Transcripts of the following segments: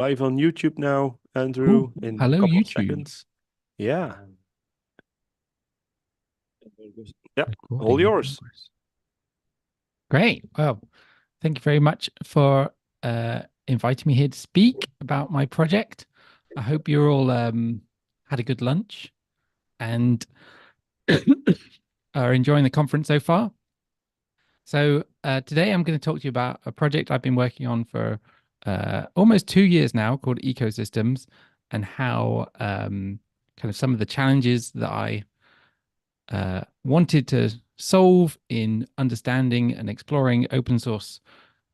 Live on YouTube now, Ooh, Andrew, in a hello, couple of YouTube. seconds. Yeah. Yeah, all Recording in yours. progress. Great. Well, thank you very much for inviting me here to speak about my project. I hope you're all had a good lunch and are enjoying the conference so far. So today I'm going to talk to you about a project I've been working on for almost 2 years now called Ecosystems, and how kind of some of the challenges that I wanted to solve in understanding and exploring open source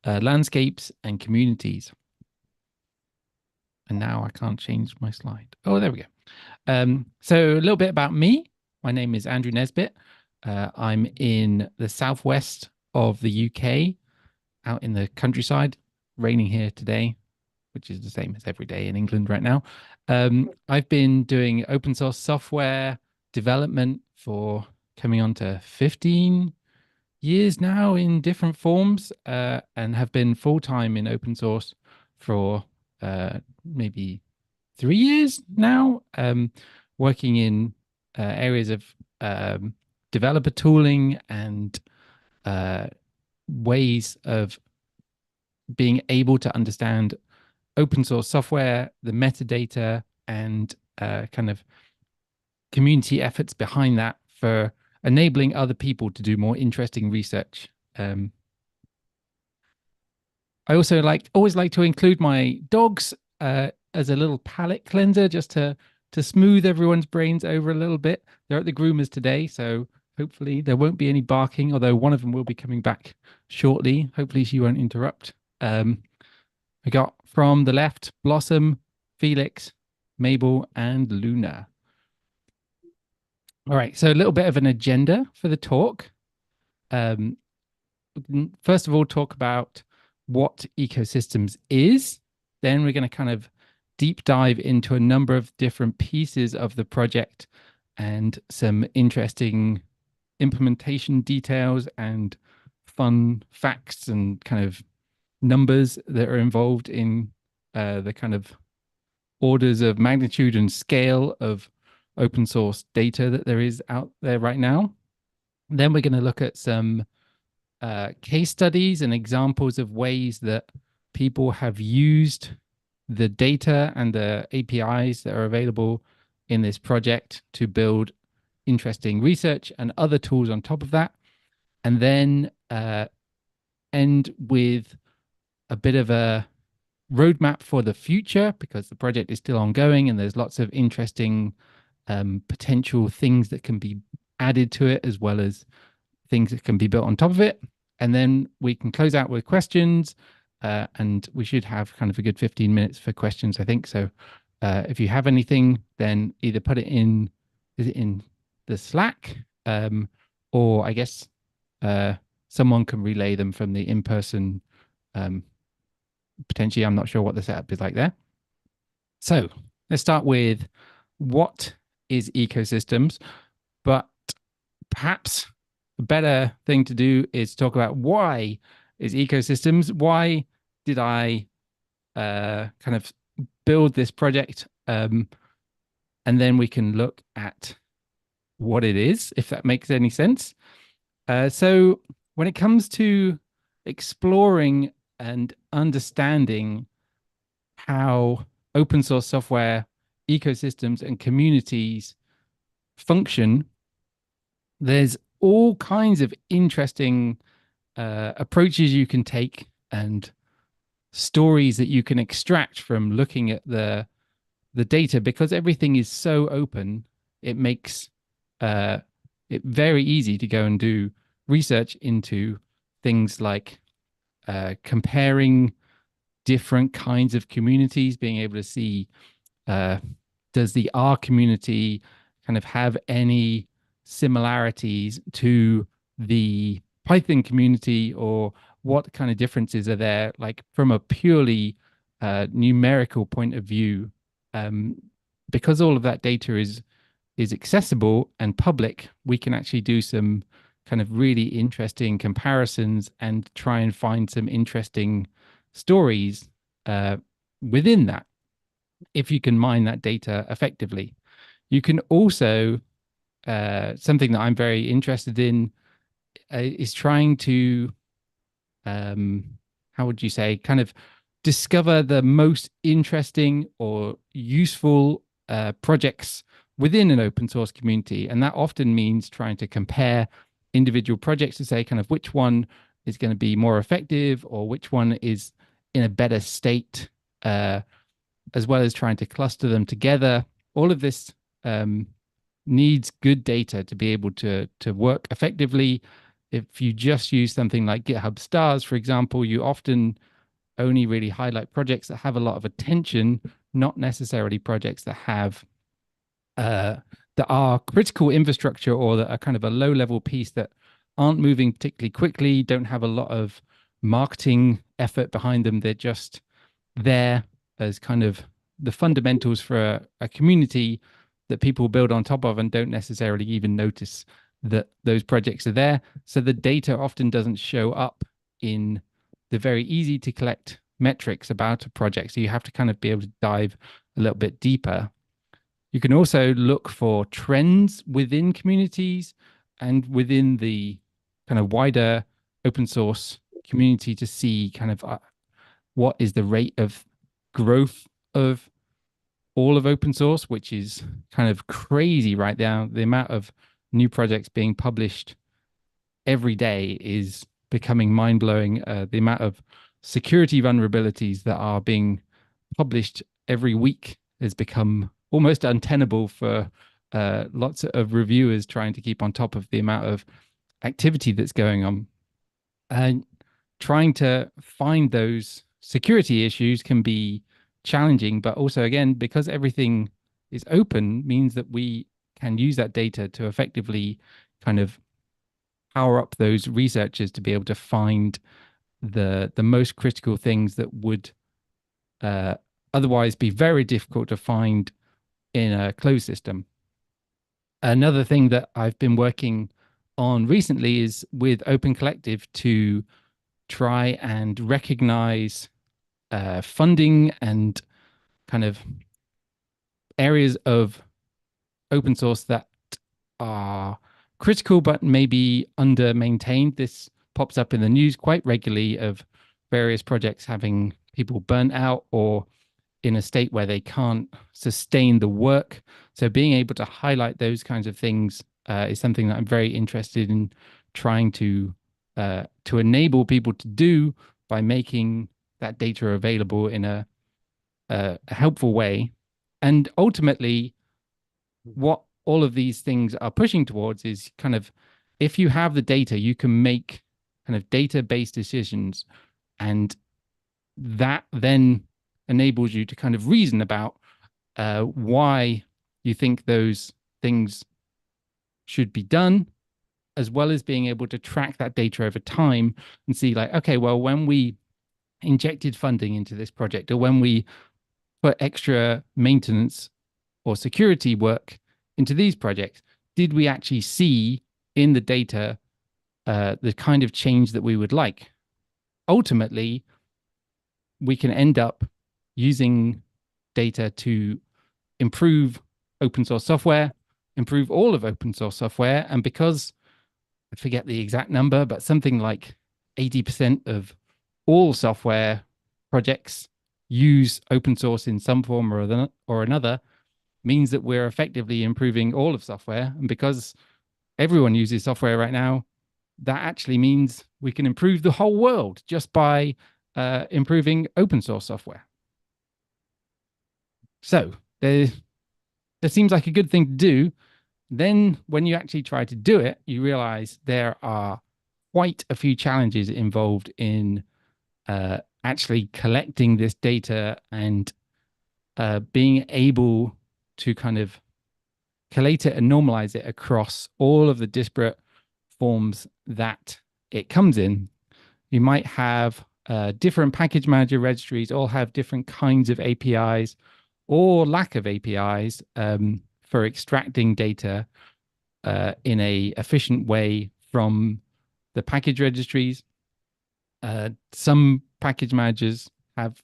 landscapes and communities. And now I can't change my slide. Oh, there we go. So a little bit about me. My name is Andrew Nesbitt. I'm in the southwest of the UK, out in the countryside. Raining here today, which is the same as every day in England right now. I've been doing open source software development for coming on to 15 years now in different forms, and have been full time in open source for maybe 3 years now, working in areas of developer tooling and uh, ways of being able to understand open source software, the metadata, and kind of community efforts behind that for enabling other people to do more interesting research. I also always like to include my dogs as a little palate cleanser, just to smooth everyone's brains over a little bit. They're at the groomers today, so hopefully there won't be any barking, although one of them will be coming back shortly. Hopefully she won't interrupt. I got from the left Blossom, Felix, Mabel, and Luna. All right, so a little bit of an agenda for the talk. Um, First of all, talk about what ecosystems is. Then we're going to kind of deep dive into a number of different pieces of the project and some interesting implementation details and fun facts and kind of numbers that are involved in the kind of orders of magnitude and scale of open source data that there is out there right now. Then we're going to look at some case studies and examples of ways that people have used the data and the APIs that are available in this project to build interesting research and other tools on top of that. And then end with a bit of a roadmap for the future, because the project is still ongoing and there's lots of interesting potential things that can be added to it, as well as things that can be built on top of it. And then we can close out with questions, and we should have kind of a good 15 minutes for questions, I think. So if you have anything, then either put it in, is it in the Slack, or I guess someone can relay them from the in-person. Potentially, I'm not sure what the setup is like there. So let's start with what is ecosystems, but perhaps a better thing to do is talk about why is ecosystems. Why did I kind of build this project? And then we can look at what it is, if that makes any sense. So when it comes to exploring and understanding how open source software ecosystems and communities function, there's all kinds of interesting approaches you can take and stories that you can extract from looking at the data, because everything is so open. It makes it very easy to go and do research into things like comparing different kinds of communities, being able to see uh, does the R community kind of have any similarities to the Python community, or what kind of differences are there, like from a purely numerical point of view, um, because all of that data is accessible and public. We can actually do some kind of really interesting comparisons and try and find some interesting stories within that, if you can mine that data effectively. You can also, something that I'm very interested in is trying to, how would you say, kind of discover the most interesting or useful projects within an open source community. And that often means trying to compare individual projects to say kind of which one is going to be more effective or which one is in a better state, as well as trying to cluster them together. All of this needs good data to be able to work effectively. If you just use something like GitHub stars, for example, you often only really highlight projects that have a lot of attention, not necessarily projects that have that are critical infrastructure or that are kind of a low level piece that aren't moving particularly quickly, don't have a lot of marketing effort behind them. They're just there as kind of the fundamentals for a community that people build on top of and don't necessarily even notice that those projects are there. So the data often doesn't show up in the very easy to collect metrics about a project. So you have to kind of be able to dive a little bit deeper. You can also look for trends within communities and within the kind of wider open source community to see kind of what is the rate of growth of all of open source, which is kind of crazy right now. The amount of new projects being published every day is becoming mind-blowing. The amount of security vulnerabilities that are being published every week has become almost untenable for lots of reviewers trying to keep on top of the amount of activity that's going on. And trying to find those security issues can be challenging, but also, again, because everything is open, means that we can use that data to effectively kind of power up those researchers to be able to find the most critical things that would otherwise be very difficult to find in a closed system. Another thing that I've been working on recently is with Open Collective to try and recognize funding and kind of areas of open source that are critical but maybe under maintained. This pops up in the news quite regularly of various projects having people burnt out or in a state where they can't sustain the work. So being able to highlight those kinds of things is something that I'm very interested in trying to enable people to do by making that data available in a helpful way. And ultimately, what all of these things are pushing towards is kind of, if you have the data, you can make kind of data-based decisions, and that then enables you to kind of reason about why you think those things should be done, as well as being able to track that data over time and see like, okay, well, when we injected funding into this project or when we put extra maintenance or security work into these projects, did we actually see in the data the kind of change that we would like? Ultimately, we can end up using data to improve open source software, improve all of open source software. And because I forget the exact number, but something like 80% of all software projects use open source in some form or another, means that we're effectively improving all of software. And because everyone uses software right now, that actually means we can improve the whole world just by improving open source software. So there seems like a good thing to do. Then when you actually try to do it, you realize there are quite a few challenges involved in actually collecting this data and being able to kind of collate it and normalize it across all of the disparate forms that it comes in. You might have different package manager registries, all have different kinds of APIs or lack of APIs for extracting data in a efficient way from the package registries. Some package managers have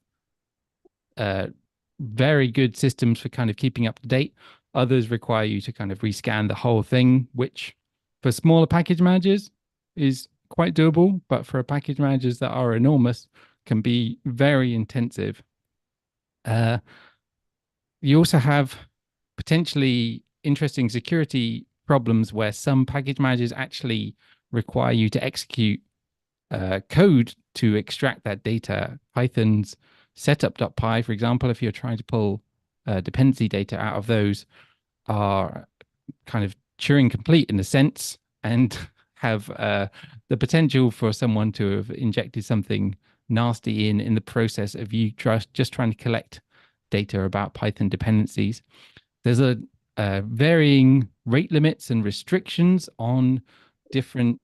very good systems for kind of keeping up to date. Others require you to kind of rescan the whole thing, which for smaller package managers is quite doable, but for package managers that are enormous can be very intensive. You also have potentially interesting security problems where some package managers actually require you to execute code to extract that data. Python's setup.py, for example, if you're trying to pull dependency data out of those, are kind of Turing complete in a sense and have the potential for someone to have injected something nasty in the process of you just trying to collect data about Python dependencies. There's a varying rate limits and restrictions on different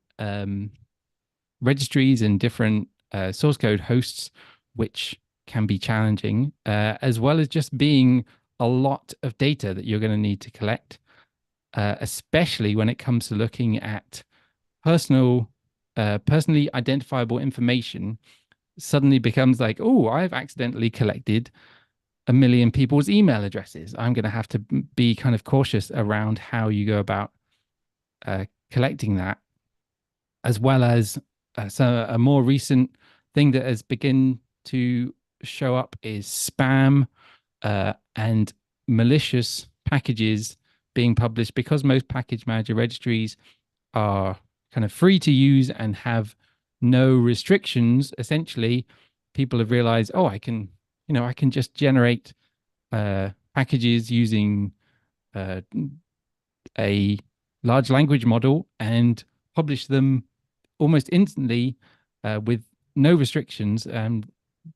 registries and different source code hosts, which can be challenging, as well as just being a lot of data that you're going to need to collect, especially when it comes to looking at personally identifiable information. Suddenly becomes like, oh, I've accidentally collected 1 million people's email addresses. I'm going to have to be kind of cautious around how you go about collecting that, as well as a more recent thing that has begun to show up is spam and malicious packages being published, because most package manager registries are kind of free to use and have no restrictions. Essentially, people have realized, oh, I can just generate packages using a large language model and publish them almost instantly with no restrictions. And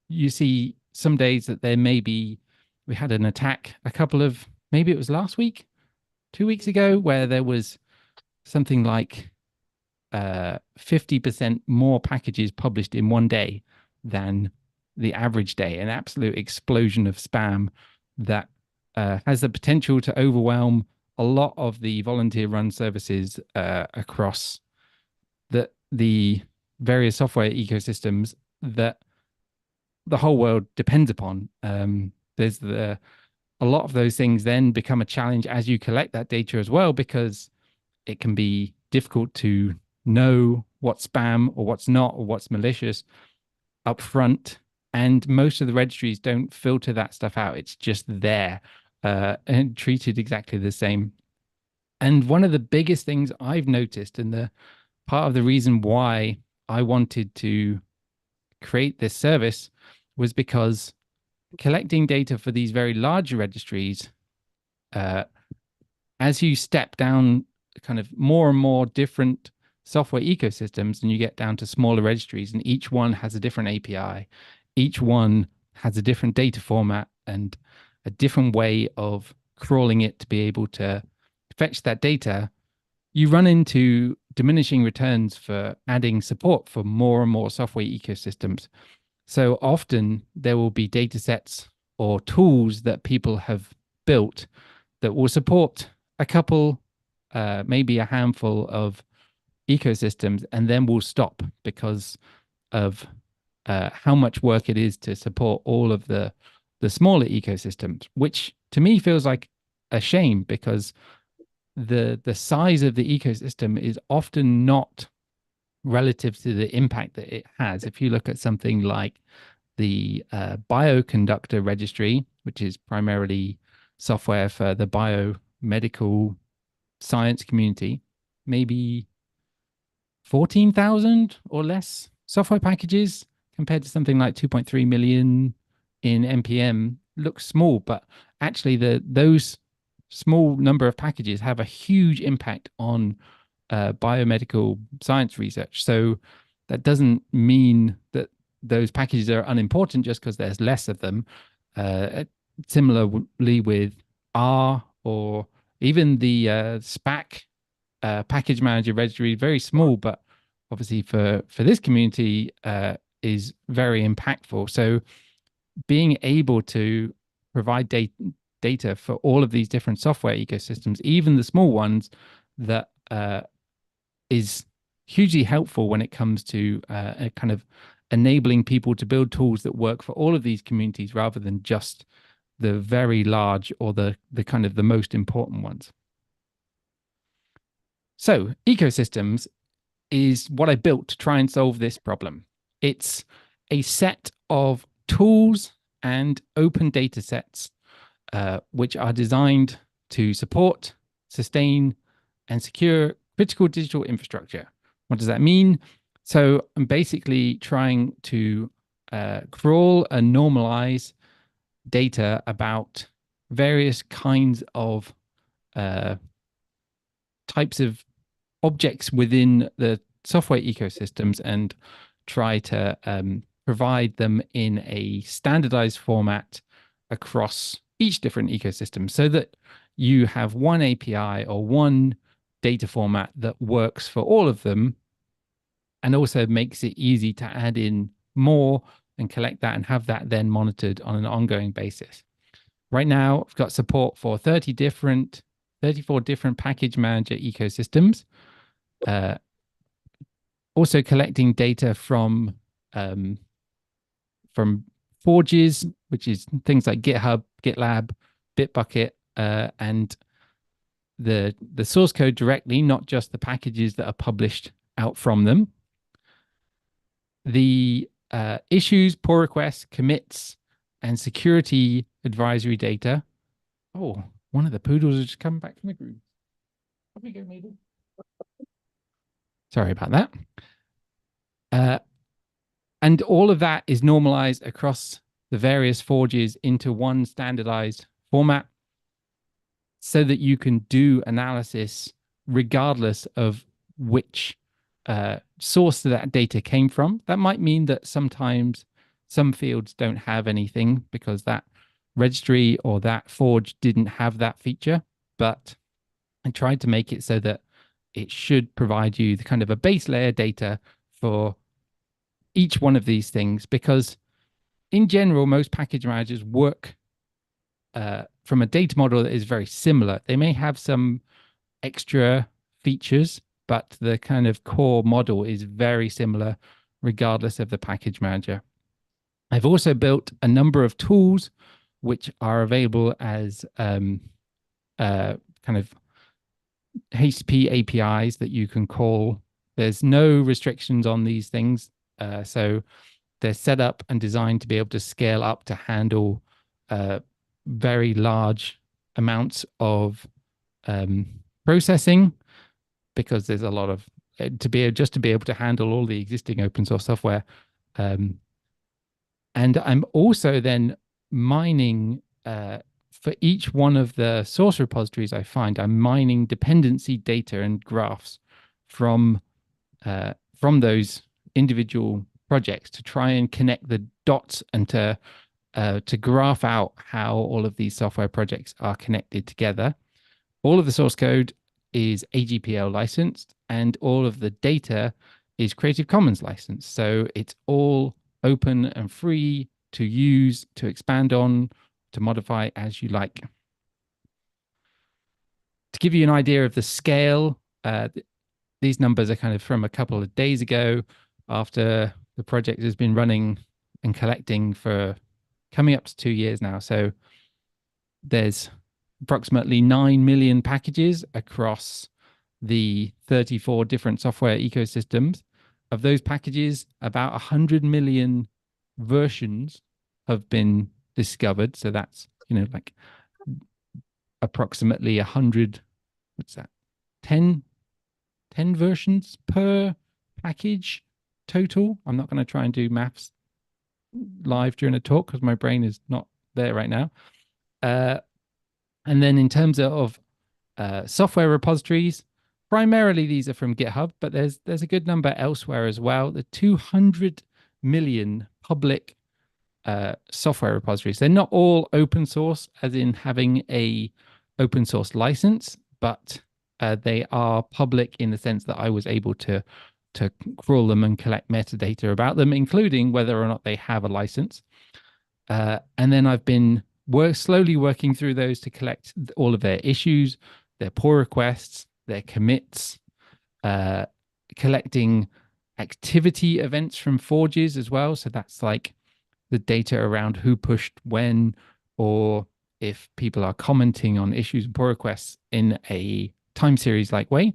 you see some days that we had an attack maybe it was last week, 2 weeks ago, where there was something like 50% more packages published in one day than the average day, an absolute explosion of spam that has the potential to overwhelm a lot of the volunteer run services across the various software ecosystems that the whole world depends upon. There's a lot of those things then become a challenge as you collect that data as well, because it can be difficult to know what's spam or what's not or what's malicious up front. And most of the registries don't filter that stuff out. It's just there and treated exactly the same. And one of the biggest things I've noticed, and the part of the reason why I wanted to create this service, was because collecting data for these very large registries, as you step down kind of more and more different software ecosystems and you get down to smaller registries, and each one has a different API, each one has a different data format and a different way of crawling it to be able to fetch that data, you run into diminishing returns for adding support for more and more software ecosystems. So often there will be data sets or tools that people have built that will support a couple, maybe a handful of ecosystems, and then will stop because of how much work it is to support all of the smaller ecosystems, which to me feels like a shame, because the size of the ecosystem is often not relative to the impact that it has. If you look at something like the bioconductor registry, which is primarily software for the biomedical science community, maybe 14,000 or less software packages compared to something like 2.3 million in NPM looks small, but actually those small number of packages have a huge impact on biomedical science research. So that doesn't mean that those packages are unimportant just because there's less of them. Similarly with R, or even the SPAC package manager registry, very small, but obviously for this community is very impactful. So being able to provide data for all of these different software ecosystems, even the small ones, that is hugely helpful when it comes to a kind of enabling people to build tools that work for all of these communities rather than just the very large or the kind of the most important ones. So Ecosystems is what I built to try and solve this problem. It's a set of tools and open data sets which are designed to support, sustain, and secure critical digital infrastructure. What does that mean? So I'm basically trying to crawl and normalize data about various kinds of types of objects within the software ecosystems and try to provide them in a standardized format across each different ecosystem so that you have one API or one data format that works for all of them and also makes it easy to add in more and collect that and have that then monitored on an ongoing basis. Right now, I've got support for 34 different package manager ecosystems. Also collecting data from forges, which is things like GitHub, GitLab, Bitbucket, and the source code directly, not just the packages that are published out from them. The issues, pull requests, commits, and security advisory data. Oh, one of the poodles has just come back from the group. Up we go, Mabel. Sorry about that. And all of that is normalized across the various forges into one standardized format so that you can do analysis regardless of which source that data came from. That might mean that sometimes some fields don't have anything because that registry or that forge didn't have that feature, but I tried to make it so that it should provide you the kind of a base layer data for each one of these things, because in general, most package managers work from a data model that is very similar. They may have some extra features, but the kind of core model is very similar regardless of the package manager. I've also built a number of tools which are available as kind of HTTP APIs that you can call. There's no restrictions on these things. So they're set up and designed to be able to scale up to handle very large amounts of processing, because there's a lot of to be able to handle all the existing open source software. And I'm also then mining for each one of the source repositories I find. I'm mining dependency data and graphs from those individual projects to try and connect the dots and to graph out how all of these software projects are connected together. All of the source code is AGPL licensed, and all of the data is Creative Commons licensed. So it's all open and free to use, to expand on, to modify as you like. To give you an idea of the scale, these numbers are kind of from a couple of days ago, after the project has been running and collecting for coming up to 2 years now. So there's approximately 9 million packages across the 34 different software ecosystems. Of those packages, about 100 million versions have been discovered. So that's, like approximately 100, what's that? 10 versions per package total. I'm not going to try and do maths live during a talk because my brain is not there right now. And then in terms of software repositories, primarily these are from GitHub, but there's a good number elsewhere as well. The 200 million public software repositories. They're not all open source, as in having a open source license, but they are public in the sense that I was able to crawl them and collect metadata about them, including whether or not they have a license. And then I've been slowly working through those to collect all of their issues, their pull requests, their commits, collecting activity events from forges as well. So that's like the data around who pushed when, or if people are commenting on issues and pull requests in a time series like way.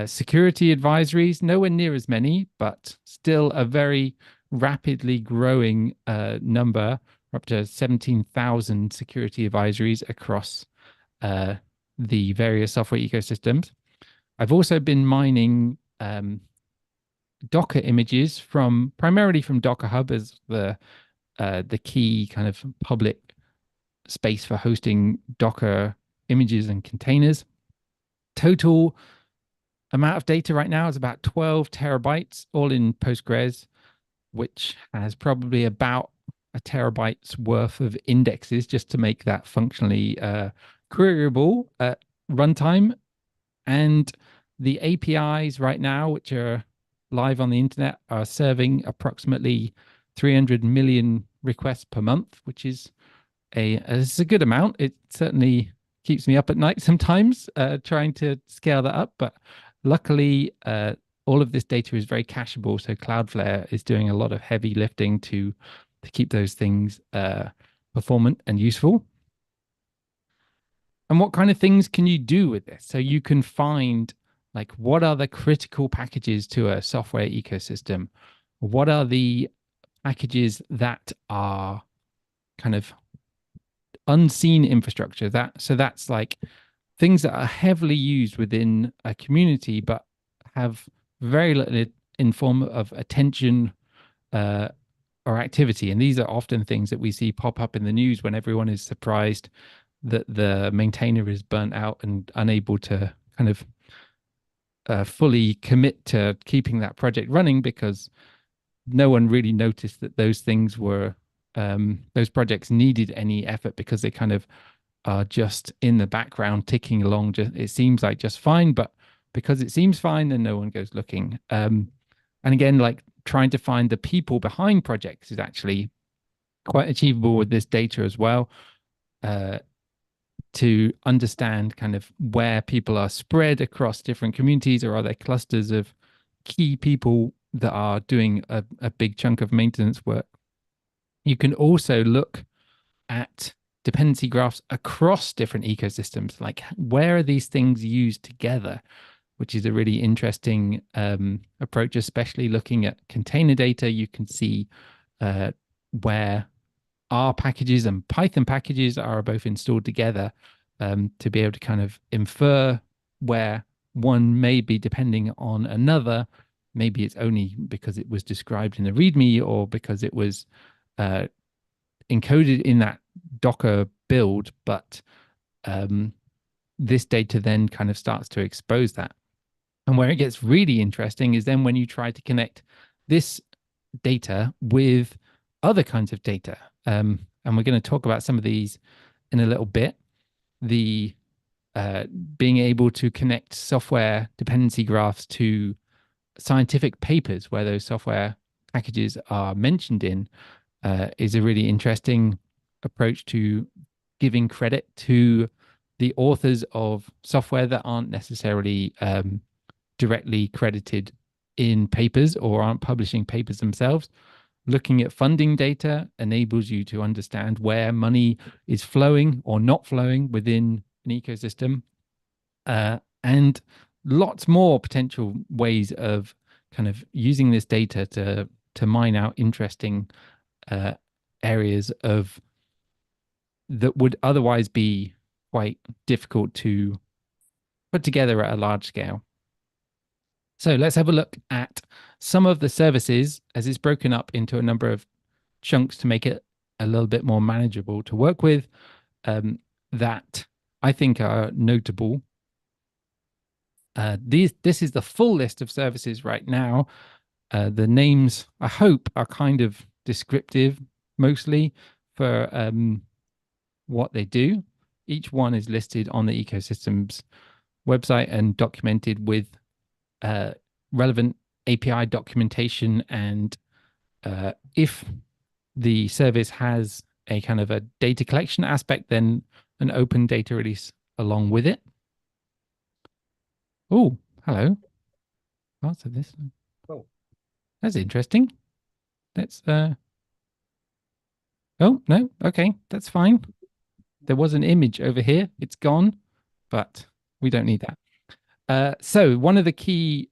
Security advisories, nowhere near as many, but still a very rapidly growing number, up to 17,000 security advisories across the various software ecosystems. I've also been mining Docker images primarily from Docker Hub as the key kind of public space for hosting Docker images and containers. Total amount of data right now is about 12 terabytes, all in Postgres, which has probably about a terabyte's worth of indexes just to make that functionally queryable at runtime. And the APIs right now, which are live on the internet, are serving approximately 300 million requests per month, which is it's a good amount. It certainly keeps me up at night sometimes trying to scale that up, but luckily all of this data is very cacheable, so Cloudflare is doing a lot of heavy lifting to keep those things performant and useful. And what kind of things can you do with this? So you can find like what are the critical packages to a software ecosystem? What are the packages that are kind of unseen infrastructure? That's like things that are heavily used within a community but have very little in form of attention or activity. And these are often things that we see pop up in the news when everyone is surprised that the maintainer is burnt out and unable to kind of fully commit to keeping that project running because no one really noticed that those things were those projects needed any effort because they kind of are just in the background ticking along. Just it seems like just fine, but because it seems fine, then no one goes looking. And again, like trying to find the people behind projects is actually quite achievable with this data as well. To understand kind of where people are spread across different communities, or are there clusters of key people that are doing a big chunk of maintenance work. You can also look at dependency graphs across different ecosystems, like where are these things used together, which is a really interesting approach, especially looking at container data. You can see where R packages and Python packages are both installed together to be able to kind of infer where one may be depending on another. Maybe it's only because it was described in a README or because it was encoded in that Docker build, but this data then kind of starts to expose that. And where it gets really interesting is then when you try to connect this data with other kinds of data. And we're going to talk about some of these in a little bit. The being able to connect software dependency graphs to scientific papers where those software packages are mentioned in is a really interesting approach to giving credit to the authors of software that aren't necessarily directly credited in papers or aren't publishing papers themselves. Looking at funding data enables you to understand where money is flowing or not flowing within an ecosystem, and lots more potential ways of kind of using this data to mine out interesting areas of that would otherwise be quite difficult to put together at a large scale. So let's have a look at some of the services as it's broken up into a number of chunks to make it a little bit more manageable to work with, that I think are notable. This is the full list of services right now. The names, I hope, are kind of descriptive mostly for what they do. Each one is listed on the ecosystem's website and documented with relevant API documentation. And if the service has a kind of a data collection aspect, then an open data release along with it. Oh, hello. Parts of this. Oh, That's interesting. Let's oh no, okay, that's fine. There was an image over here. It's gone, but we don't need that. So one of the key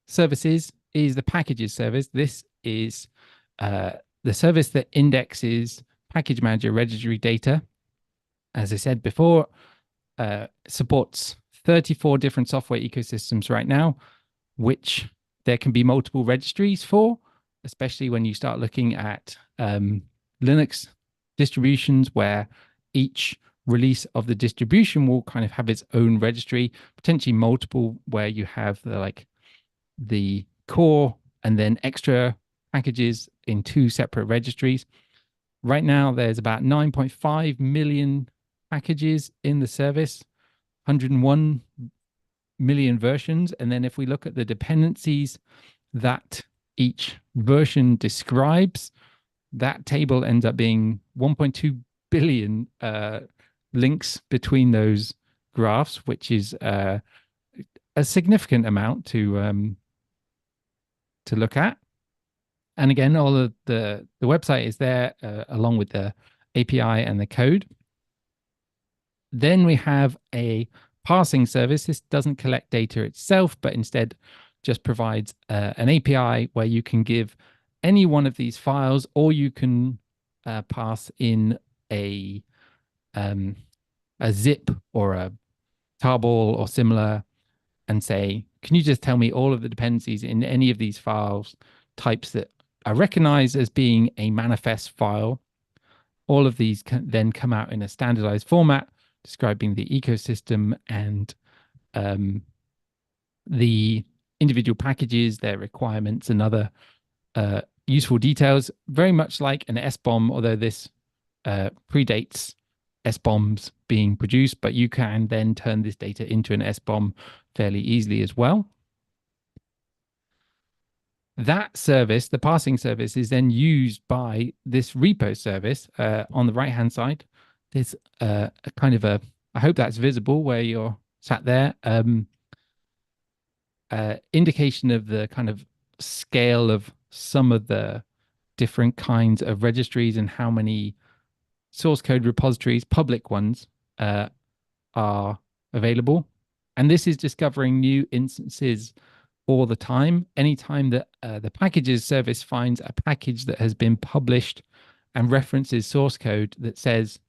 services is the packages service. This is the service that indexes package manager registry data. As I said before, supports 34 different software ecosystems right now, which there can be multiple registries for, especially when you start looking at Linux distributions where each release of the distribution will kind of have its own registry, potentially multiple, where you have the core and then extra packages in two separate registries. Right now, there's about 9.5 million packages in the service, 101 million versions. And then if we look at the dependencies that each version describes, that table ends up being 1.2 billion links between those graphs, which is a significant amount to look at. And again, all of the website is there along with the API and the code. Then we have a parsing service. This doesn't collect data itself, but instead just provides an API where you can give any one of these files, or you can pass in a zip or a tarball or similar and say, can you just tell me all of the dependencies in any of these files types that are recognized as being a manifest file? All of these can then come out in a standardized format describing the ecosystem and the individual packages, their requirements, and other useful details, very much like an SBOM, although this predates SBOMs being produced, but you can then turn this data into an SBOM fairly easily as well. That service, the parsing service, is then used by this repo service on the right-hand side. There's a kind of a, I hope that's visible where you're sat there, indication of the kind of scale of some of the different kinds of registries and how many source code repositories, public ones, are available. And this is discovering new instances all the time. Anytime that the packages service finds a package that has been published and references source code that says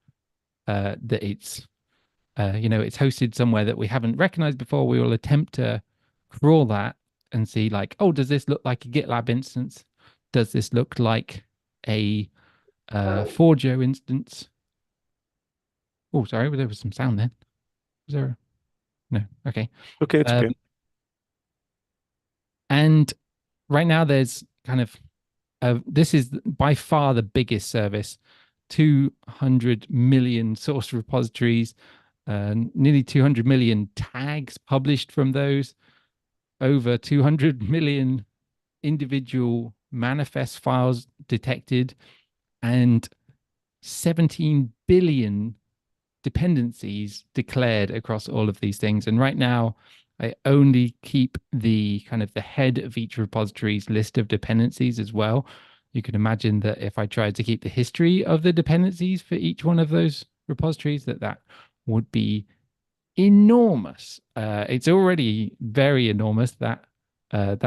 that it's it's hosted somewhere that we haven't recognized before, we will attempt to crawl that and see like, oh, does this look like a GitLab instance? Does this look like a Forjo instance? Oh, sorry, there was some sound then. Was there? No. Okay. Okay, it's okay. And right now there's kind of this is by far the biggest service, 200 million source repositories, nearly 200 million tags published from those, over 200 million individual manifest files detected, and 17 billion dependencies declared across all of these things. And right now, I only keep the kind of the head of each repository's list of dependencies as well. You can imagine that if I tried to keep the history of the dependencies for each one of those repositories, that would be enormous. It's already very enormous. That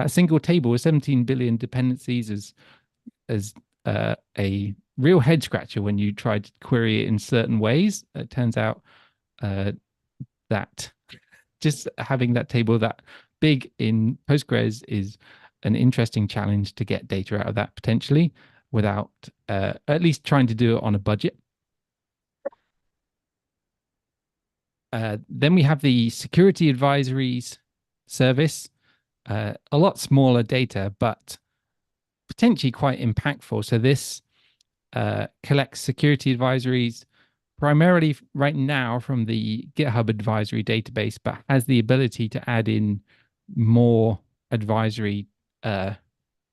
single table with 17 billion dependencies is a real head scratcher when you try to query it in certain ways. It turns out that just having that table that big in Postgres is an interesting challenge to get data out of that potentially without at least trying to do it on a budget. Then we have the security advisories service, a lot smaller data, but potentially quite impactful. So this collects security advisories primarily right now from the GitHub advisory database, but has the ability to add in more advisory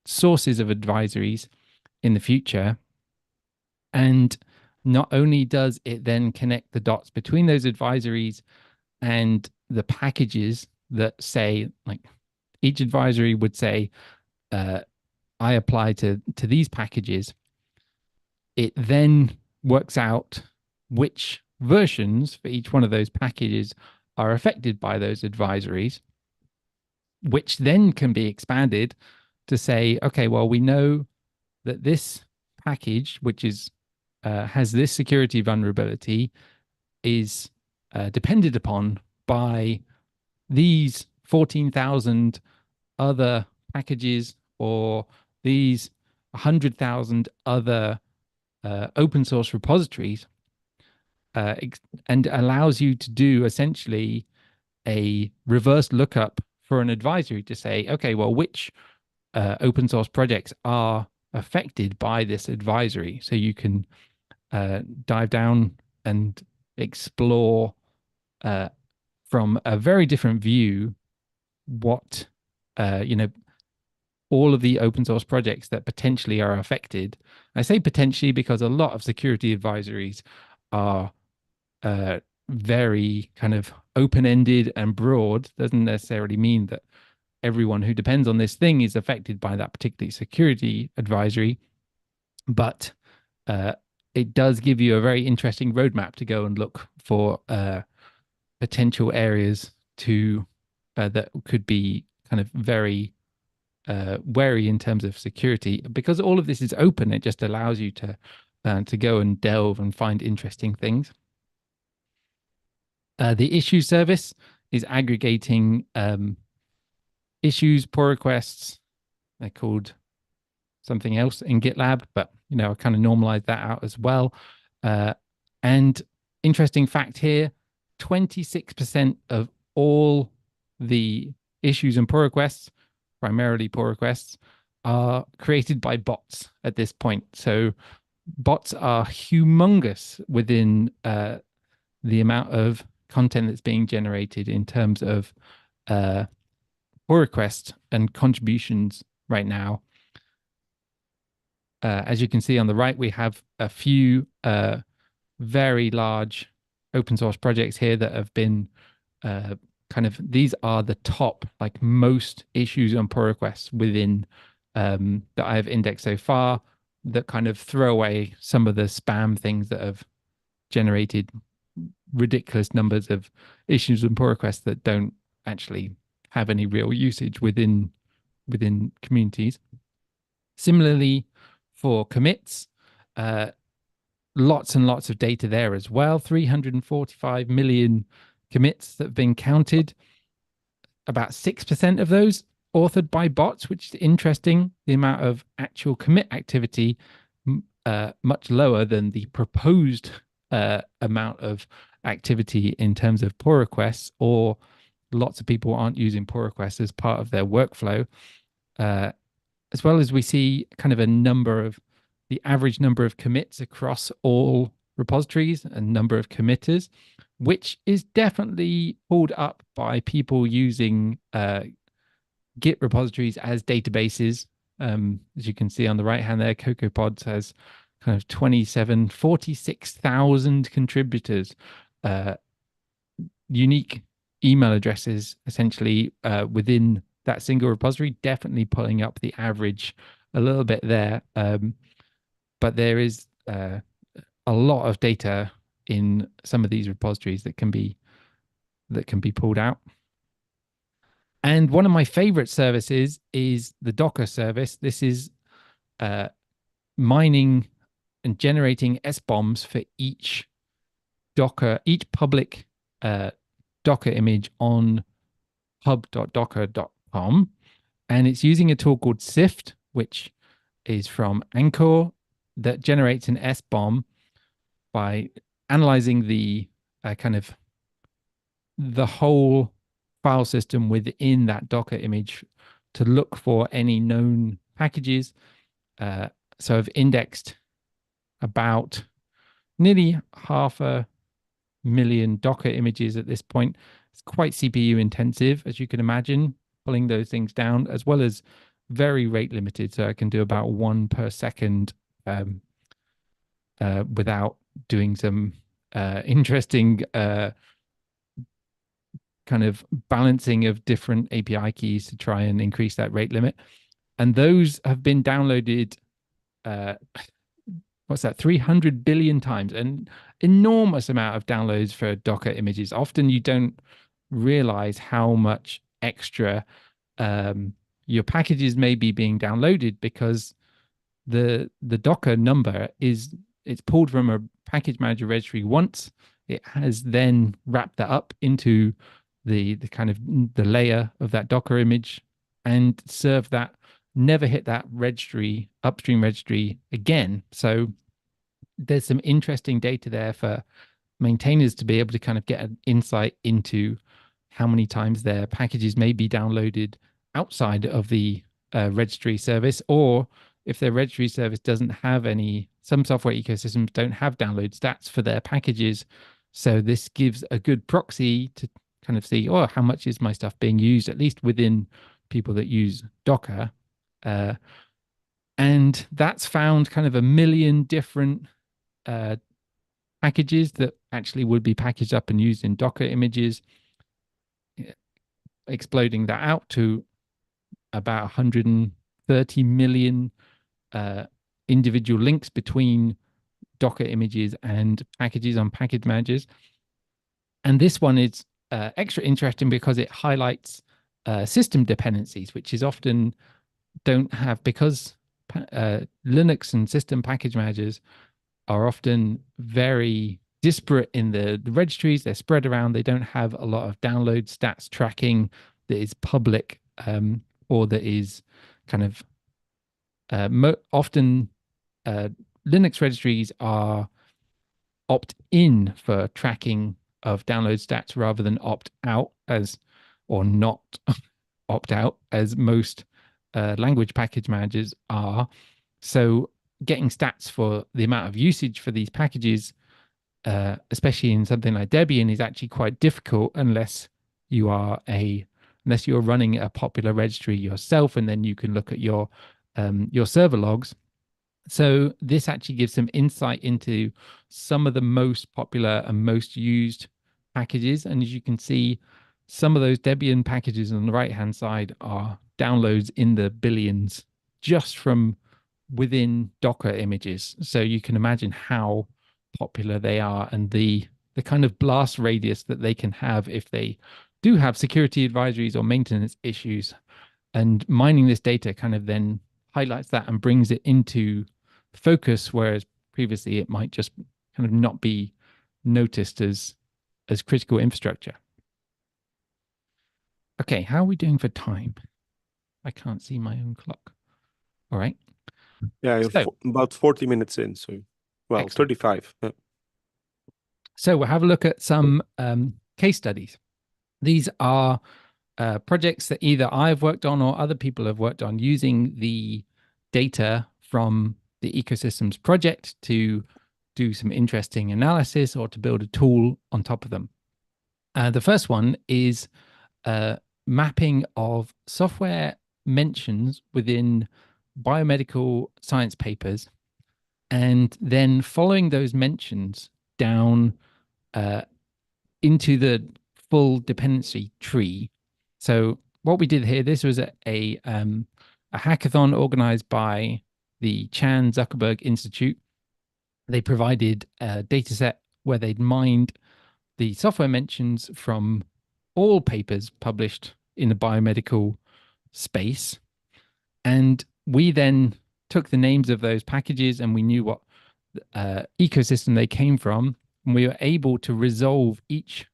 sources of advisories in the future. And not only does it then connect the dots between those advisories and the packages that say, like each advisory would say, I apply to these packages, it then works out which versions for each one of those packages are affected by those advisories, which then can be expanded to say, okay, well, we know that this package, which is has this security vulnerability, is depended upon by these 14,000 other packages or these 100,000 other open source repositories, and allows you to do essentially a reverse lookup for an advisory to say, okay, well, which open source projects are affected by this advisory? So you can dive down and explore from a very different view what all of the open source projects that potentially are affected. I say potentially because a lot of security advisories are very kind of open-ended and broad. Doesn't necessarily mean that everyone who depends on this thing is affected by that particular security advisory, but it does give you a very interesting roadmap to go and look for potential areas to that could be kind of very wary in terms of security. Because all of this is open, it just allows you to go and delve and find interesting things. The issue service is aggregating issues, pull requests. They're called something else in GitLab, but I kind of normalized that out as well. And interesting fact here, 26% of all the issues and pull requests, primarily pull requests, are created by bots at this point. So bots are humongous within the amount of content that's being generated in terms of pull requests and contributions right now. As you can see on the right, we have a few very large open source projects here that have been these are the top, like, most issues and pull requests within that I have indexed so far, that kind of throw away some of the spam things that have generated ridiculous numbers of issues and pull requests that don't actually have any real usage within communities. Similarly, for commits, lots and lots of data there as well. 345 million commits that have been counted. About 6% of those authored by bots, which is interesting. The amount of actual commit activity much lower than the proposed amount of activity in terms of pull requests, or lots of people aren't using pull requests as part of their workflow. As well as we see kind of the average number of commits across all repositories and number of committers, which is definitely pulled up by people using Git repositories as databases. As you can see on the right hand there, CocoaPods has kind of 46,000 contributors, unique email addresses essentially within that single repository, definitely pulling up the average a little bit there. But there is a lot of data in some of these repositories that can be pulled out. And one of my favorite services is the Docker service. This is mining and generating SBOMs for each public Docker image on hub.docker.com. And it's using a tool called CEST, which is from Anchor, that generates an SBOM by analyzing the the whole file system within that Docker image to look for any known packages. So I've indexed about nearly 500,000 Docker images at this point. It's quite CPU intensive, as you can imagine, pulling those things down, as well as very rate limited. So I can do about 1 per second without doing some interesting kind of balancing of different API keys to try and increase that rate limit. And those have been downloaded, what's that, 300 billion times, an enormous amount of downloads for Docker images. Often you don't realize how much extra your packages may be being downloaded because the Docker number it's pulled from a package manager registry once. It has then wrapped that up into the kind of the layer of that Docker image and served that, never hit that registry, upstream registry again. So there's some interesting data there for maintainers to be able to kind of get an insight into how many times their packages may be downloaded outside of the registry service, or if their registry service doesn't have any, some software ecosystems don't have download stats for their packages. So this gives a good proxy to kind of see, oh, how much is my stuff being used, at least within people that use Docker. And that's found kind of 1 million different packages that actually would be packaged up and used in Docker images, exploding that out to about 130 million individual links between Docker images and packages on package managers. And this one is extra interesting because it highlights system dependencies, which is often don't have, because Linux and system package managers are often very disparate in the registries. They're spread around. They don't have a lot of download stats tracking that is public, or that is kind of often Linux registries are opt-in for tracking of download stats rather than opt-out as, or not opt-out as most language package managers are. So getting stats for the amount of usage for these packages, especially in something like Debian, is actually quite difficult unless you're running a popular registry yourself, and then you can look at your server logs. So this actually gives some insight into some of the most popular and most used packages. And as you can see, some of those Debian packages on the right-hand side are downloads in the billions just from within Docker images. So you can imagine how popular they are and the kind of blast radius that they can have if they do have security advisories or maintenance issues. And mining this data kind of then highlights that and brings it into focus, whereas previously it might just kind of not be noticed as critical infrastructure. Okay, how are we doing for time? I can't see my own clock. All right. Yeah, you're about 40 minutes in, so well, excellent. 35. Yeah. So we'll have a look at some case studies. These are projects that either I've worked on or other people have worked on using the data from the Ecosystems project to do some interesting analysis or to build a tool on top of them. The first one is mapping of software mentions within biomedical science papers, and then following those mentions down into the full dependency tree. So what we did here, this was a hackathon organized by the Chan Zuckerberg Institute. They provided a data set where they'd mined the software mentions from all papers published in the biomedical space. And we then took the names of those packages and we knew what ecosystem they came from. And we were able to resolve each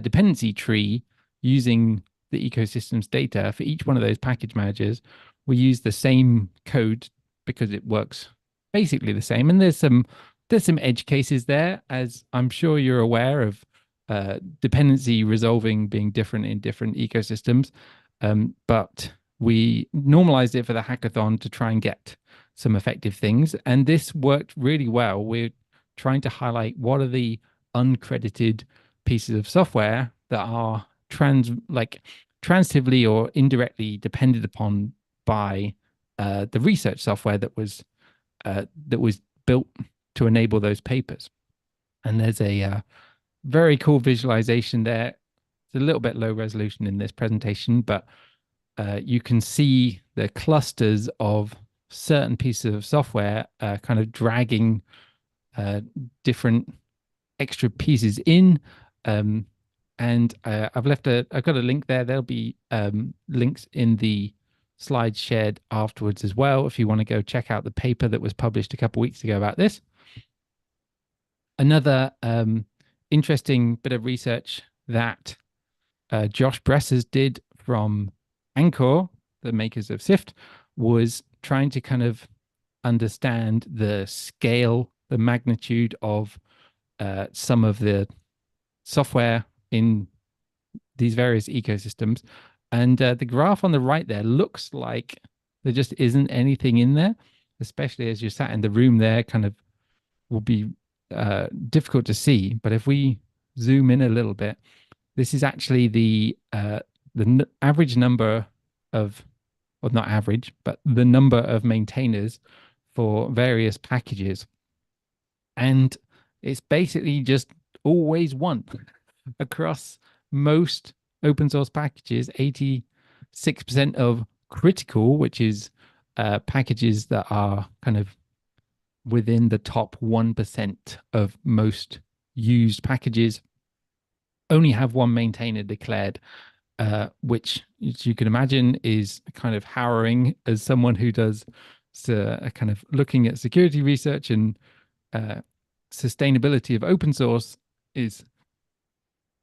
dependency tree using the ecosystem's data for each one of those package managers. We use the same code because it works basically the same. And there's some edge cases there, as I'm sure you're aware of, dependency resolving being different in different ecosystems. But we normalized it for the hackathon to try and get some effective things. And this worked really well. We're trying to highlight what are the uncredited pieces of software that are transitively or indirectly depended upon by the research software that was built to enable those papers. And there's a very cool visualization there. It's a little bit low resolution in this presentation, but you can see the clusters of certain pieces of software kind of dragging different extra pieces in. And I've got a link there. There'll be links in the slides shared afterwards as well, if you want to go check out the paper that was published a couple of weeks ago about this. Another interesting bit of research that Josh Bressers did from Anchor, the makers of CEST, was trying to kind of understand the scale, the magnitude of some of the software in these various ecosystems. And the graph on the right there looks like there just isn't anything in there, especially as you're sat in the room there, kind of will be difficult to see. But if we zoom in a little bit, this is actually the average number of, well, not average, but the number of maintainers for various packages. And it's basically just always one across most open source packages. 86% of critical, which is packages that are kind of within the top 1% of most used packages, only have one maintainer declared, which, as you can imagine, is kind of harrowing as someone who does kind of looking at security research and sustainability of open source is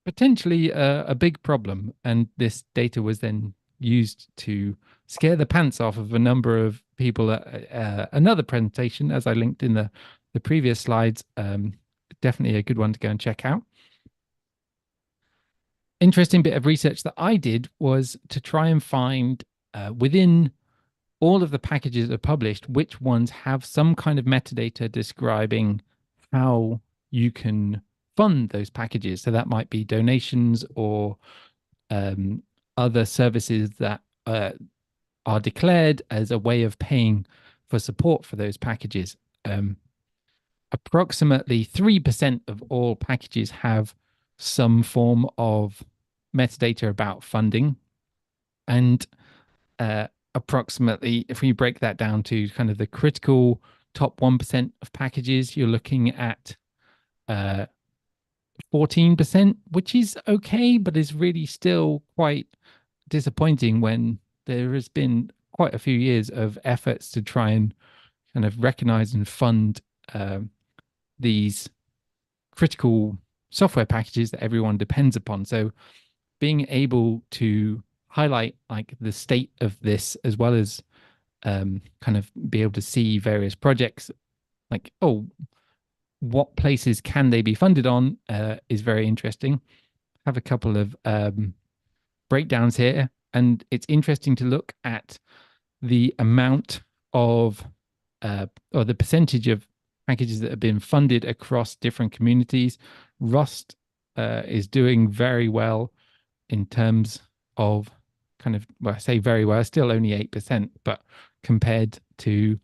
potentially a big problem. And this data was then used to scare the pants off of a number of people at another presentation, as I linked in the previous slides. Definitely a good one to go and check out. Interesting bit of research that I did was to try and find within all of the packages that are published, which ones have some kind of metadata describing how you can fund those packages. So that might be donations or other services that are declared as a way of paying for support for those packages. Approximately 3% of all packages have some form of metadata about funding. And approximately, if we break that down to kind of the critical top 1% of packages, you're looking at 14%, which is okay, but is really still quite disappointing when there has been quite a few years of efforts to try and kind of recognize and fund these critical software packages that everyone depends upon. So being able to highlight like the state of this, as well as kind of be able to see various projects, like, oh, what places can they be funded on, is very interesting. Have a couple of breakdowns here, and it's interesting to look at the amount of or the percentage of packages that have been funded across different communities. Rust is doing very well in terms of kind of, well, I say very well, still only 8%, but compared to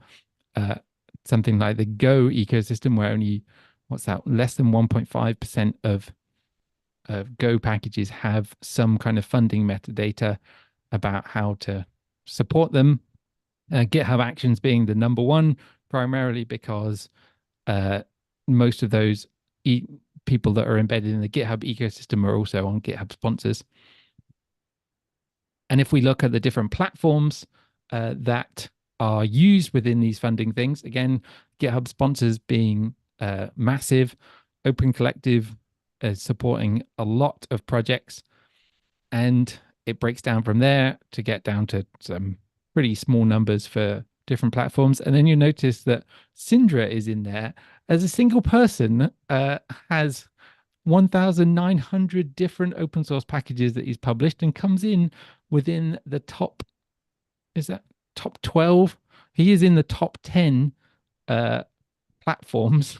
something like the Go ecosystem, where only, what's that, less than 1.5% of Go packages have some kind of funding metadata about how to support them. GitHub Actions being the number one, primarily because most of those people that are embedded in the GitHub ecosystem are also on GitHub sponsors. And if we look at the different platforms that are used within these funding things, again, GitHub sponsors being massive, Open Collective supporting a lot of projects, and it breaks down from there to get down to some pretty small numbers for different platforms. And then you notice that Syndra is in there as a single person, has 1,900 different open source packages that he's published, and comes in within the top, is that top 12? He is in the top 10 platforms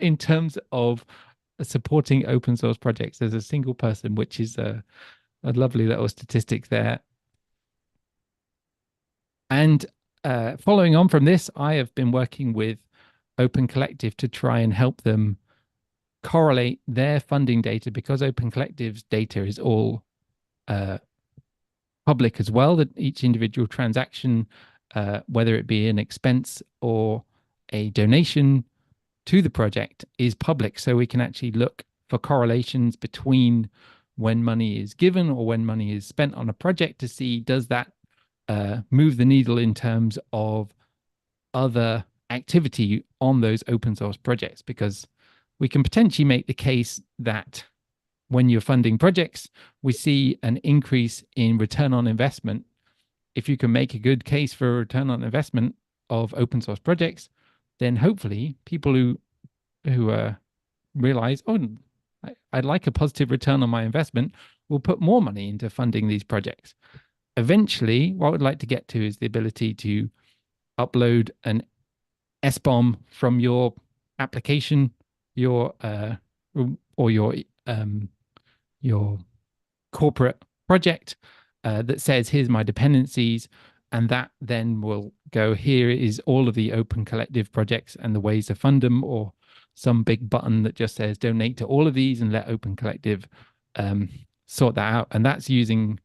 in terms of supporting open source projects as a single person, which is a lovely little statistic there. And following on from this, I have been working with Open Collective to try and help them correlate their funding data, because Open Collective's data is all public as well, that each individual transaction, whether it be an expense or a donation to the project, is public. So we can actually look for correlations between when money is given or when money is spent on a project to see, does that move the needle in terms of other activity on those open source projects? Because we can potentially make the case that when you're funding projects, we see an increase in return on investment. If you can make a good case for a return on investment of open source projects, then hopefully people who realize, oh, I'd like a positive return on my investment, will put more money into funding these projects. Eventually, what I'd like to get to is the ability to upload an SBOM from your application, your or your corporate project that says, here's my dependencies, and that then will go, here is all of the open collective projects and the ways to fund them, or some big button that just says donate to all of these and let open collective sort that out. And that's using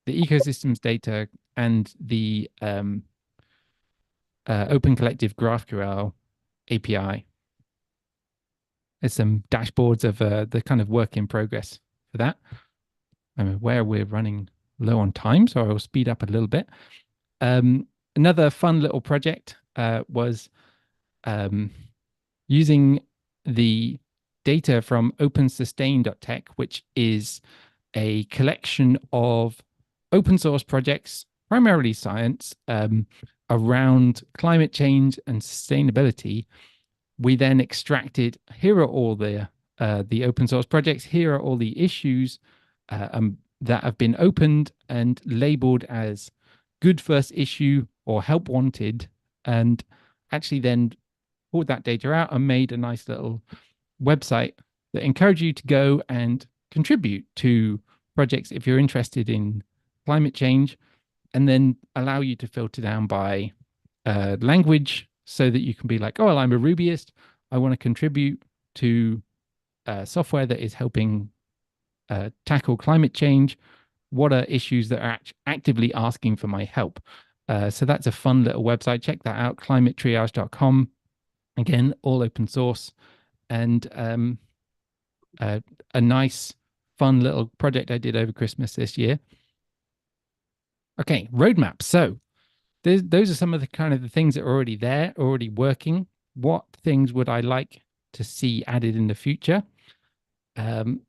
the ecosystems data and the open collective GraphQL API. There's some dashboards of the kind of work in progress for that. I'm aware we're running low on time, so I'll speed up a little bit. Another fun little project was using the data from opensustain.tech, which is a collection of open source projects, primarily science, around climate change and sustainability. We then extracted, here are all the open source projects, here are all the issues that have been opened and labeled as good first issue or help wanted, and actually then pulled that data out and made a nice little website that encouraged you to go and contribute to projects if you're interested in climate change, and then allow you to filter down by language so that you can be like, oh, well, I'm a Rubyist. I want to contribute to software that is helping tackle climate change. What are issues that are actively asking for my help? So that's a fun little website. Check that out, climatetriage.com. Again, all open source, and a nice, fun little project I did over Christmas this year. Okay, roadmap. So those are some of the kind of the things that are already there, already working. What things would I like to see added in the future?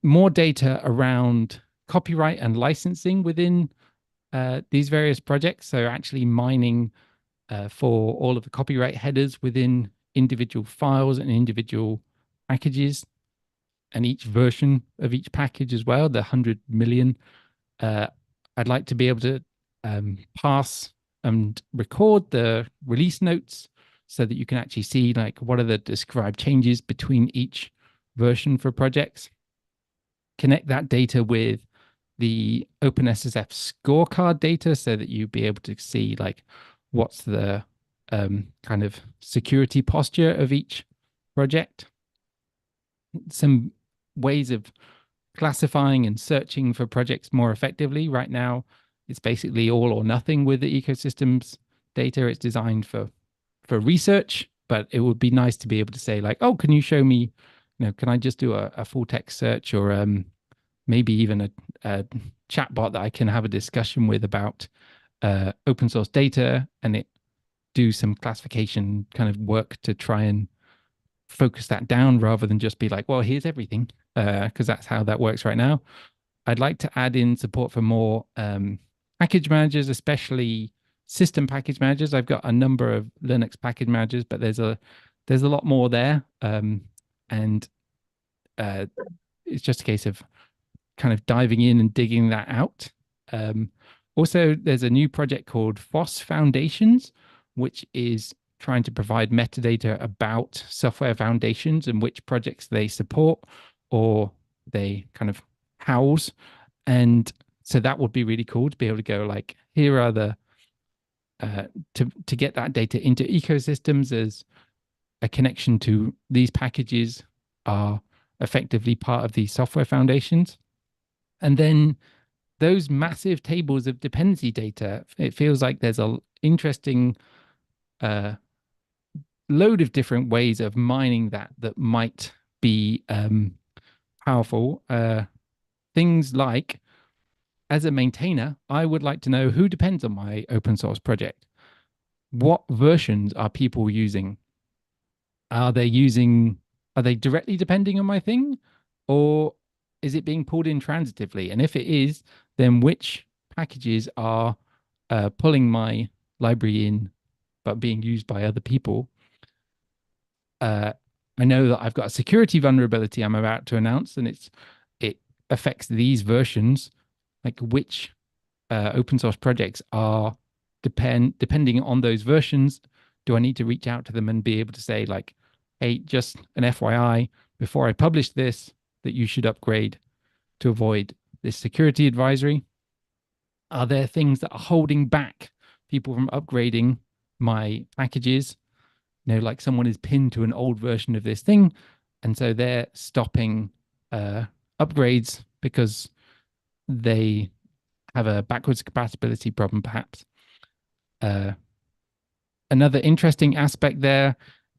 More data around copyright and licensing within these various projects. So actually mining for all of the copyright headers within individual files and individual packages, and each version of each package as well, the 100 million. I'd like to be able to pass and record the release notes so that you can actually see like what are the described changes between each version for projects. Connect that data with the OpenSSF scorecard data so that you'd be able to see like what's the kind of security posture of each project. Some ways of classifying and searching for projects more effectively. Right now, it's basically all or nothing with the ecosystems data. It's designed for research, but it would be nice to be able to say like, oh, can you show me, can I just do a full text search, or maybe even a chatbot that I can have a discussion with about open source data, and it do some classification kind of work to try and focus that down rather than just be like, well, here's everything, because that's how that works right now. I'd like to add in support for more package managers, especially system package managers. I've got a number of Linux package managers, but there's a lot more there, and it's just a case of kind of diving in and digging that out. Also, there's a new project called FOSS Foundations, which is trying to provide metadata about software foundations and which projects they support or they kind of house. And so that would be really cool to be able to go like, here are the to get that data into ecosystems as a connection to these packages are effectively part of these software foundations. And then those massive tables of dependency data, it feels like there's a interesting load of different ways of mining that might be powerful. Things like, as a maintainer, I would like to know who depends on my open source project. What versions are people using? Are they directly depending on my thing, or is it being pulled in transitively? And if it is, then which packages are pulling my library in but being used by other people? I know that I've got a security vulnerability I'm about to announce, and it affects these versions. Like, which open source projects are depending on those versions? Do I need to reach out to them and be able to say, like, hey, just an FYI, before I publish this, that you should upgrade to avoid this security advisory? Are there things that are holding back people from upgrading my packages? You know, like someone is pinned to an old version of this thing, and so they're stopping upgrades because they have a backwards compatibility problem, perhaps. Another interesting aspect there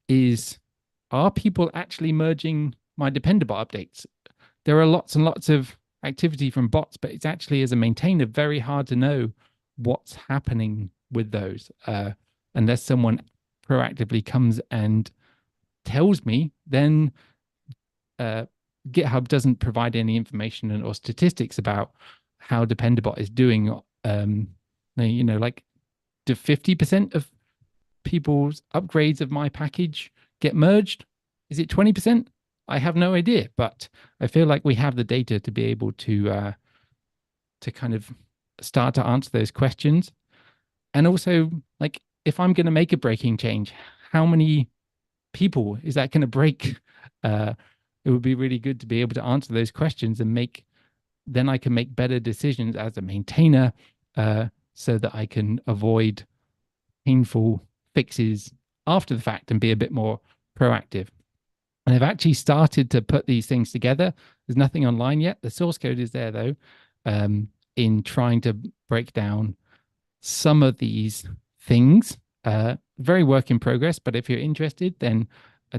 is, are people actually merging my Dependabot updates? There are lots and lots of activity from bots, but it's actually, as a maintainer, very hard to know what's happening with those unless someone proactively comes and tells me. Then GitHub doesn't provide any information or statistics about how Dependabot is doing. You know, like, do 50% of people's upgrades of my package get merged? Is it 20%? I have no idea, but I feel like we have the data to be able to kind of start to answer those questions. And also, like, if I'm going to make a breaking change, how many people is that going to break? It would be really good to be able to answer those questions and then I can make better decisions as a maintainer, so that I can avoid painful fixes after the fact and be a bit more proactive. And I've actually started to put these things together. There's nothing online yet. The source code is there, though, in trying to break down some of these things. Very work in progress, but if you're interested, then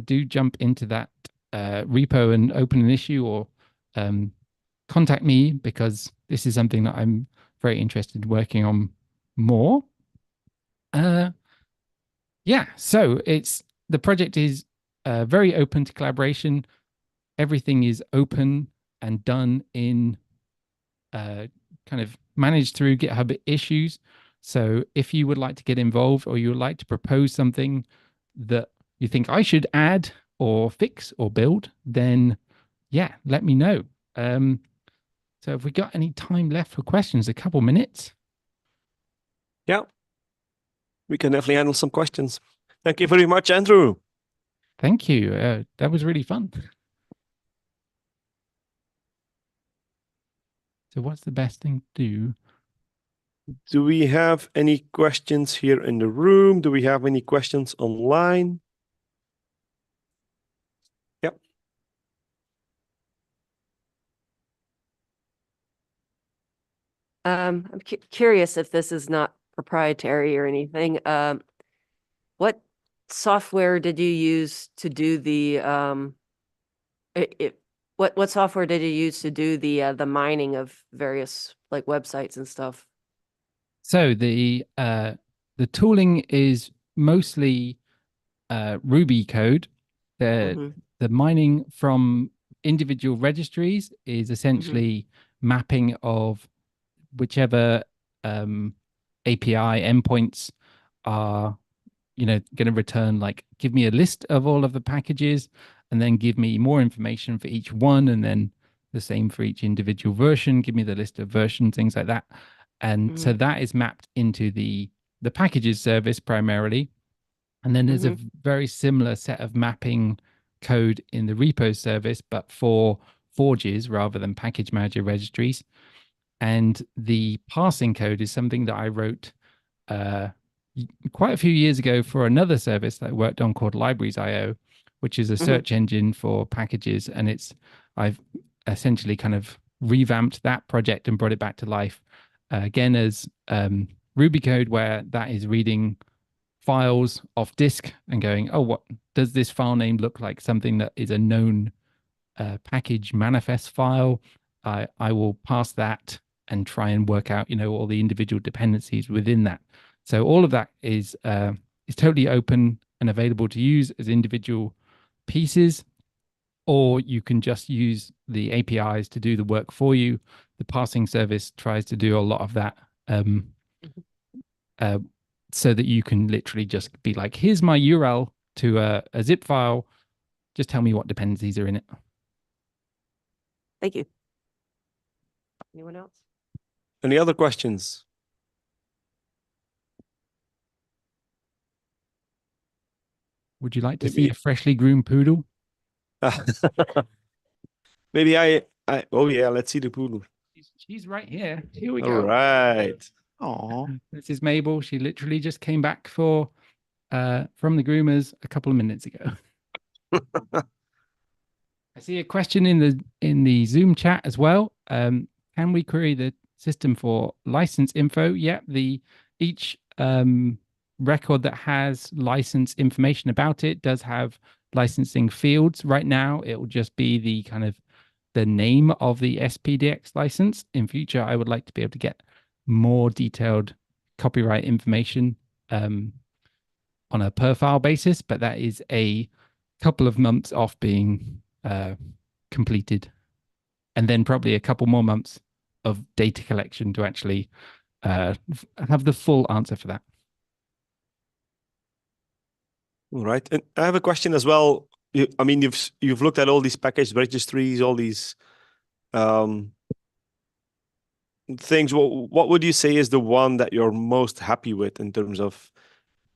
do jump into that repo and open an issue, or contact me, because this is something that I'm very interested in working on more. Yeah, so the project is very open to collaboration. Everything is open and done in kind of managed through GitHub issues. So if you would like to get involved, or you would like to propose something that you think I should add or fix or build, then yeah, let me know. So have we got any time left for questions? A couple minutes. Yeah, we can definitely handle some questions. Thank you very much, Andrew. Thank you. That was really fun. So what's the best thing to do? Do we have any questions here in the room? Do we have any questions online? Yep. I'm curious if this is not proprietary or anything. What software did you use to do the what software did you use to do the mining of various, like, websites and stuff? So the tooling is mostly Ruby code. The mining from individual registries is essentially mapping of whichever API endpoints are, going to return, like, give me a list of all of the packages, and then give me more information for each one, and then the same for each individual version, give me the list of versions, things like that. And so that is mapped into the packages service primarily. And then there's a very similar set of mapping code in the repo service, but for forges rather than package manager registries. And the parsing code is something that I wrote quite a few years ago for another service that I worked on called Libraries.io, which is a search engine for packages. And I've essentially kind of revamped that project and brought it back to life again as Ruby code, where that is reading files off disk and going, oh, what does this file name look like? Something that is a known package manifest file. I will pass that and try and work out, all the individual dependencies within that. So all of that is totally open and available to use as individual pieces, or you can just use the APIs to do the work for you. The parsing service tries to do a lot of that, so that you can literally just be like, here's my URL to a zip file. Just tell me what dependencies are in it. Thank you. Anyone else? Any other questions? Would you like to see a freshly groomed poodle? Maybe oh yeah, let's see the poodle. She's right here. Here we All go. right. Oh, This is Mabel. She literally just came back from the groomers a couple of minutes ago. I see a question in the Zoom chat as well. Can we query the system for license info? Yeah, each record that has license information about it does have licensing fields. Right now, it will just be the kind of the name of the SPDX license. In future, I would like to be able to get more detailed copyright information on a per file basis, but that is a couple of months off being completed, and then probably a couple more months of data collection to actually have the full answer for that. all right. And I have a question as well. You've looked at all these package registries, all these things. What would you say is the one that you're most happy with in terms of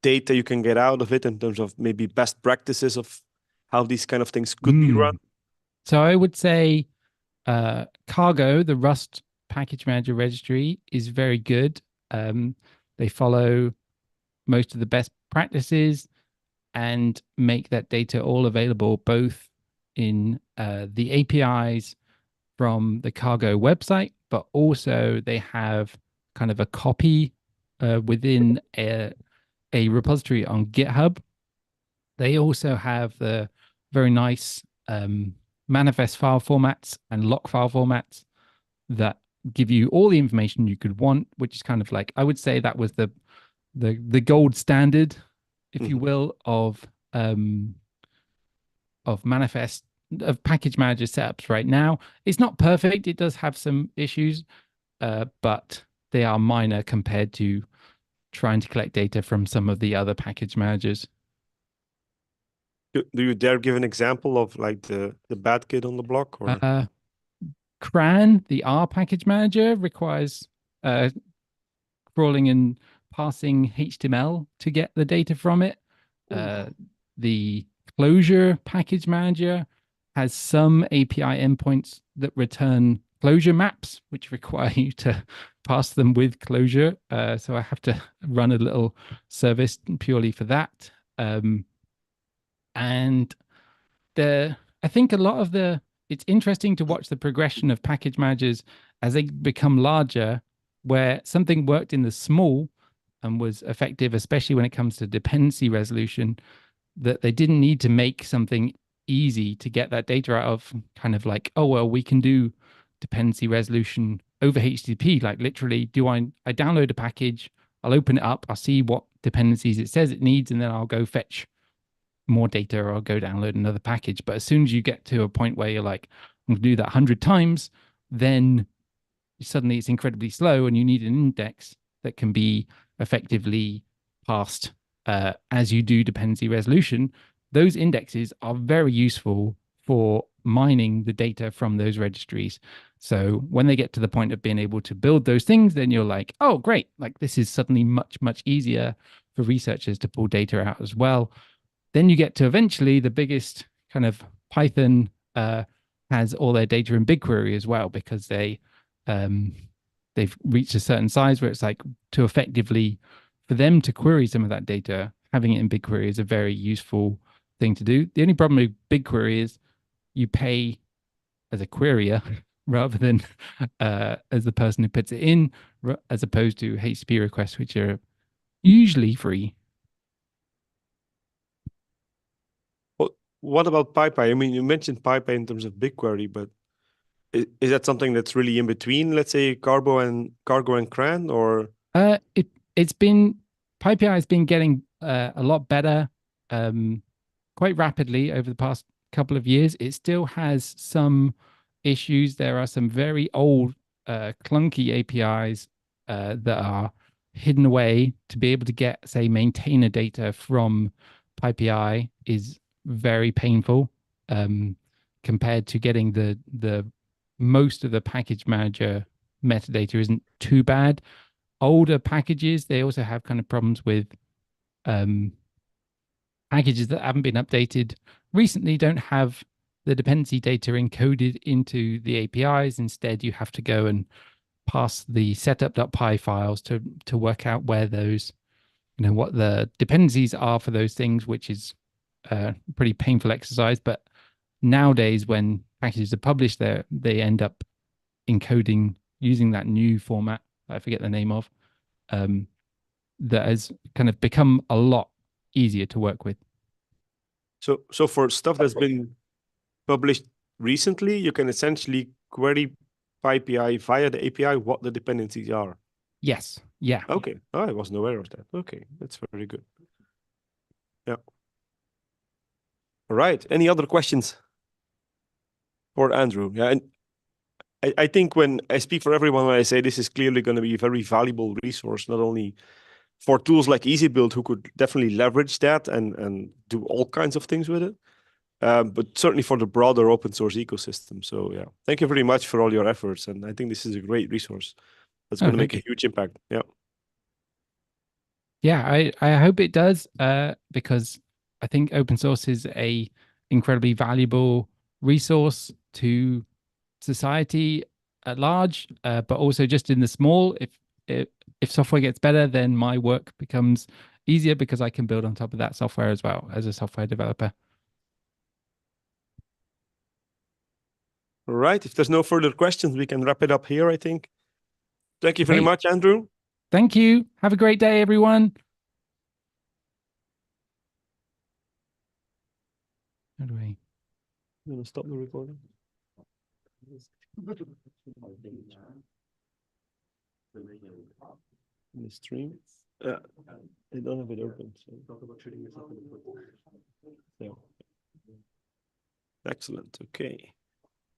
data you can get out of it, in terms of maybe best practices of how these kind of things could be run? So I would say Cargo, the Rust package manager registry, is very good. They follow most of the best practices and make that data all available both in the APIs from the Cargo website, but also they have kind of a copy within a repository on GitHub. They also have the very nice manifest file formats and lock file formats that give you all the information you could want, which is kind of like, I would say that was the gold standard, if you will, of manifest of package manager setups right now. It's not perfect. It does have some issues, but they are minor compared to trying to collect data from some of the other package managers. Do you dare give an example of like the bad kid on the block? Or CRAN, the R package manager, requires crawling and parsing HTML to get the data from it. The Closure package manager has some API endpoints that return closure maps, which require you to pass them with Closure. So I have to run a little service purely for that. And I think a lot of it's interesting to watch the progression of package managers as they become larger, where something worked in the small and was effective, especially when it comes to dependency resolution, that they didn't need to make something easy to get that data out of, kind of like, oh, well, we can do dependency resolution over HTTP. Like literally, I download a package, I'll open it up, I'll see what dependencies it says it needs, and then I'll go fetch more data or I'll go download another package. But as soon as you get to a point where you're like, I'm going to do that 100 times, then suddenly it's incredibly slow and you need an index that can be effectively parsed as you do dependency resolution. Those indexes are very useful for mining the data from those registries. So when they get to the point of being able to build those things, then you're like, oh, great. Like this is suddenly much, much easier for researchers to pull data out as well. Then you get to eventually the biggest kind of Python has all their data in BigQuery as well, because they've reached a certain size where it's like to effectively, for them to query some of that data, having it in BigQuery is a very useful thing to do. The only problem with BigQuery is you pay as a querier rather than as the person who puts it in, as opposed to HTTP requests, which are usually free. What about PyPy? I mean, you mentioned PyPy in terms of BigQuery, but is that something that's really in between, let's say, Cargo and CRAN, or? It's been PyPy has been getting a lot better quite rapidly over the past couple of years. It still has some issues. There are some very old clunky APIs that are hidden away. To be able to get, say, maintainer data from PyPI is very painful compared to getting the most of the package manager metadata isn't too bad. Older packages, they also have kind of problems with packages that haven't been updated recently, don't have the dependency data encoded into the APIs. Instead, you have to go and pass the setup.py files to work out where those, what the dependencies are for those things, which is a pretty painful exercise. But nowadays, when packages are published, they end up encoding using that new format I forget the name of, that has kind of become a lot easier to work with. So for stuff that's been published recently, you can essentially query PyPI via the API what the dependencies are. Yes. Yeah. Okay. Oh, I wasn't aware of that. Okay, that's very good. Yeah. All right. Any other questions for Andrew? Yeah, and I think when I speak for everyone when I say this is clearly going to be a very valuable resource, not only for tools like EasyBuild, who could definitely leverage that and do all kinds of things with it, but certainly for the broader open source ecosystem. So yeah, thank you very much for all your efforts. And I think this is a great resource that's going to make a huge impact. Yeah. Yeah, I hope it does, because I think open source is a incredibly valuable resource to society at large, but also just in the small. If software gets better, then my work becomes easier because I can build on top of that software as well as a software developer. All right. If there's no further questions, we can wrap it up here, I think. Thank you very much, Andrew. Thank you. Have a great day, everyone. How do we? I'm going to stop the recording. In the stream. I don't have it open. So. Yeah. Excellent. Okay.